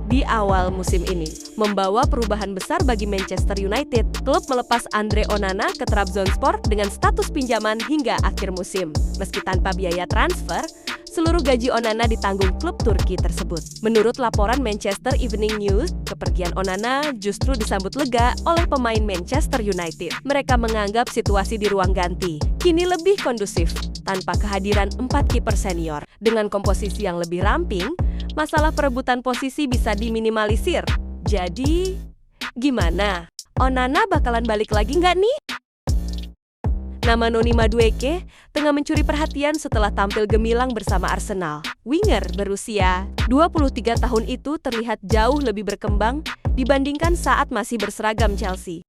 di awal musim ini membawa perubahan besar bagi Manchester United. Klub melepas Andre Onana ke Trabzonspor dengan status pinjaman hingga akhir musim. Meski tanpa biaya transfer, seluruh gaji Onana ditanggung klub Turki tersebut. Menurut laporan Manchester Evening News, kepergian Onana justru disambut lega oleh pemain Manchester United. Mereka menganggap situasi di ruang ganti kini lebih kondusif tanpa kehadiran 4 kiper senior. Dengan komposisi yang lebih ramping, masalah perebutan posisi bisa diminimalisir. Jadi, gimana? Onana bakalan balik lagi nggak nih? Nama Noni Madueke tengah mencuri perhatian setelah tampil gemilang bersama Arsenal. Winger berusia 23 tahun itu terlihat jauh lebih berkembang dibandingkan saat masih berseragam Chelsea.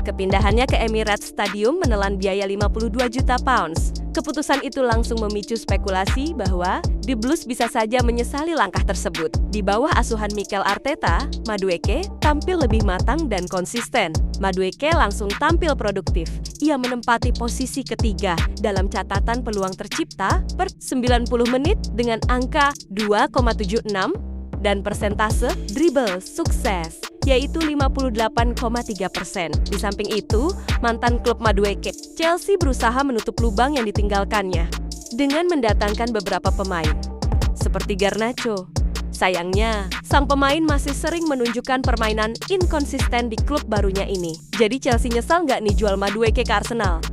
Kepindahannya ke Emirates Stadium menelan biaya 52 juta pounds. Keputusan itu langsung memicu spekulasi bahwa The Blues bisa saja menyesali langkah tersebut. Di bawah asuhan Mikel Arteta, Madueke tampil lebih matang dan konsisten. Madueke langsung tampil produktif. Ia menempati posisi ketiga dalam catatan peluang tercipta per 90 menit dengan angka 2,76 dan persentase dribble sukses, yaitu 58,3%. Di samping itu, mantan klub Madueke, Chelsea berusaha menutup lubang yang ditinggalkannya dengan mendatangkan beberapa pemain, seperti Garnacho. Sayangnya, sang pemain masih sering menunjukkan permainan inkonsisten di klub barunya ini. Jadi Chelsea nyesal nggak nih jual Madueke ke Arsenal?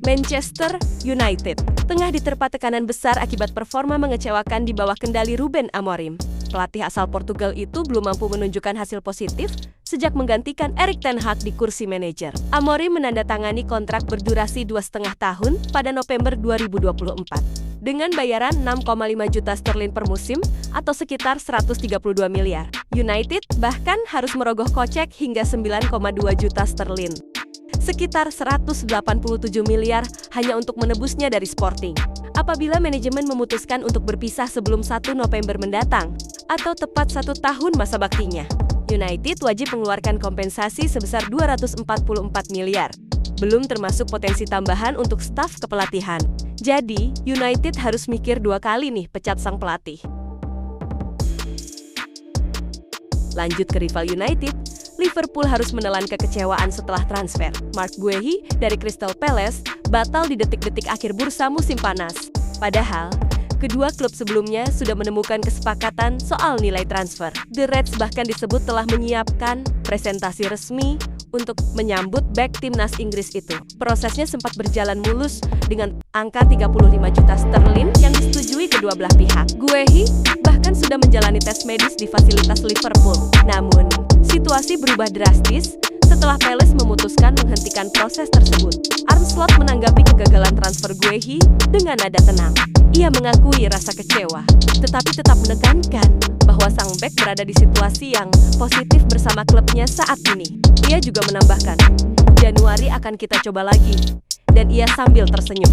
Manchester United tengah diterpa tekanan besar akibat performa mengecewakan di bawah kendali Ruben Amorim. Pelatih asal Portugal itu belum mampu menunjukkan hasil positif sejak menggantikan Erik ten Hag di kursi manajer. Amorim menandatangani kontrak berdurasi 2,5 tahun pada November 2024 dengan bayaran 6,5 juta sterlin per musim atau sekitar 132 miliar. United bahkan harus merogoh kocek hingga 9,2 juta sterlin. Sekitar 187 miliar hanya untuk menebusnya dari Sporting. Apabila manajemen memutuskan untuk berpisah sebelum 1 November mendatang, atau tepat 1 tahun masa baktinya, United wajib mengeluarkan kompensasi sebesar 244 miliar. Belum termasuk potensi tambahan untuk staf kepelatihan. Jadi, United harus mikir 2 kali nih pecat sang pelatih. Lanjut ke rival United, Liverpool harus menelan kekecewaan setelah transfer Marc Guehi dari Crystal Palace batal di detik-detik akhir bursa musim panas. Padahal, kedua klub sebelumnya sudah menemukan kesepakatan soal nilai transfer. The Reds bahkan disebut telah menyiapkan presentasi resmi untuk menyambut bek timnas Inggris itu. Prosesnya sempat berjalan mulus dengan angka 35 juta sterlin yang disetujui kedua belah pihak. Guehi bahkan sudah menjalani tes medis di fasilitas Liverpool. Namun, situasi berubah drastis setelah Palace memutuskan menghentikan proses tersebut. Arne Slot menanggapi kegagalan transfer Guehi dengan nada tenang. Ia mengakui rasa kecewa, tetapi tetap menekankan bahwa sang bek berada di situasi yang positif bersama klubnya saat ini. Ia juga menambahkan, Januari akan kita coba lagi, dan ia sambil tersenyum.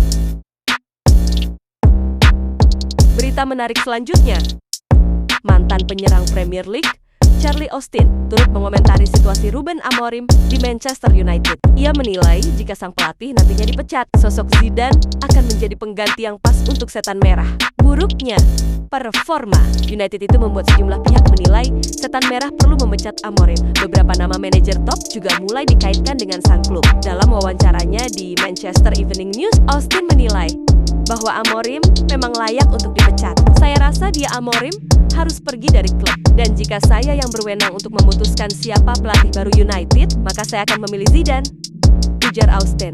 Berita menarik selanjutnya, mantan penyerang Premier League Charlie Austin turut mengomentari situasi Ruben Amorim di Manchester United. Ia menilai jika sang pelatih nantinya dipecat, sosok Zidane akan menjadi pengganti yang pas untuk setan merah. Buruknya performa United itu membuat sejumlah pihak menilai setan merah perlu memecat Amorim. Beberapa nama manajer top juga mulai dikaitkan dengan sang klub. Dalam wawancaranya di Manchester Evening News, Austin menilai bahwa Amorim memang layak untuk dipecat. Saya rasa dia Amorim harus pergi dari klub. Dan jika saya yang berwenang untuk memutuskan siapa pelatih baru United, maka saya akan memilih Zidane, ujar Austin.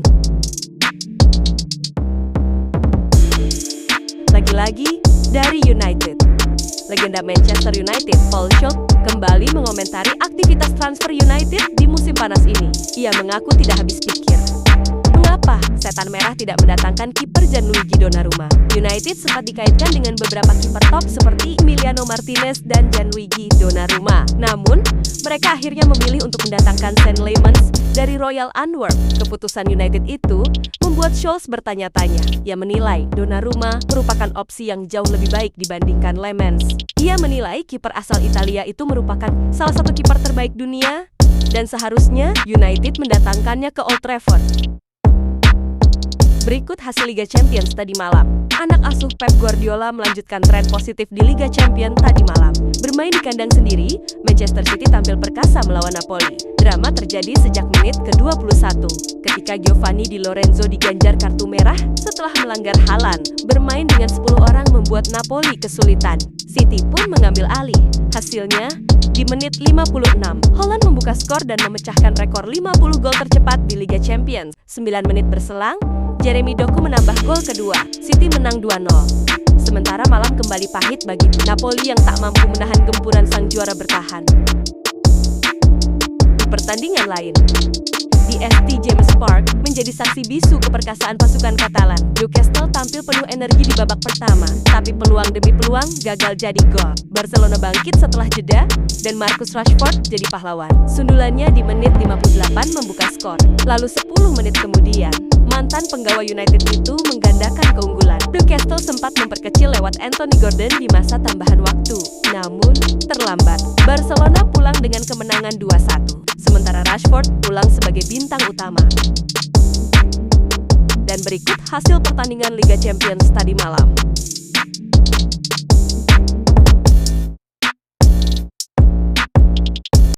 Lagi-lagi dari United, legenda Manchester United Paul Scholes kembali mengomentari aktivitas transfer United di musim panas ini. Ia mengaku tidak habis pikir. Mengapa setan merah tidak mendatangkan kiper Gianluigi Donnarumma? United sempat dikaitkan dengan beberapa kiper top seperti Emiliano Martinez dan Gianluigi Donnarumma. Namun, mereka akhirnya memilih untuk mendatangkan Sean Lemans dari Royal Antwerp. Keputusan United itu membuat Scholes bertanya-tanya. Ia menilai Donnarumma merupakan opsi yang jauh lebih baik dibandingkan Lemans. Ia menilai kiper asal Italia itu merupakan salah satu kiper terbaik dunia dan seharusnya United mendatangkannya ke Old Trafford. Berikut hasil Liga Champions tadi malam. Anak asuh Pep Guardiola melanjutkan tren positif di Liga Champions tadi malam. Bermain di kandang sendiri, Manchester City tampil perkasa melawan Napoli. Drama terjadi sejak menit ke-21, ketika Giovanni Di Lorenzo diganjar kartu merah setelah melanggar Haaland. Bermain dengan 10 orang membuat Napoli kesulitan. City pun mengambil alih. Hasilnya, di menit 56, Haaland membuka skor dan memecahkan rekor 50 gol tercepat di Liga Champions. 9 menit berselang, Jeremy Doku menambah gol kedua. City menang 2-0. Sementara malam kembali pahit bagi Napoli yang tak mampu menahan gempuran sang juara bertahan. Di pertandingan lain, di St. James Park menjadi saksi bisu keperkasaan pasukan Katalan. Newcastle tampil penuh energi di babak pertama, tapi peluang demi peluang gagal jadi gol. Barcelona bangkit setelah jeda, dan Marcus Rashford jadi pahlawan. Sundulannya di menit 58 membuka skor. Lalu 10 menit kemudian, mantan penggawa United itu menggandakan keunggulan. Newcastle sempat memperkecil lewat Anthony Gordon di masa tambahan waktu. Namun, terlambat. Barcelona pulang dengan kemenangan 2-1. Sementara Rashford pulang sebagai bintang utama. Dan berikut hasil pertandingan Liga Champions tadi malam.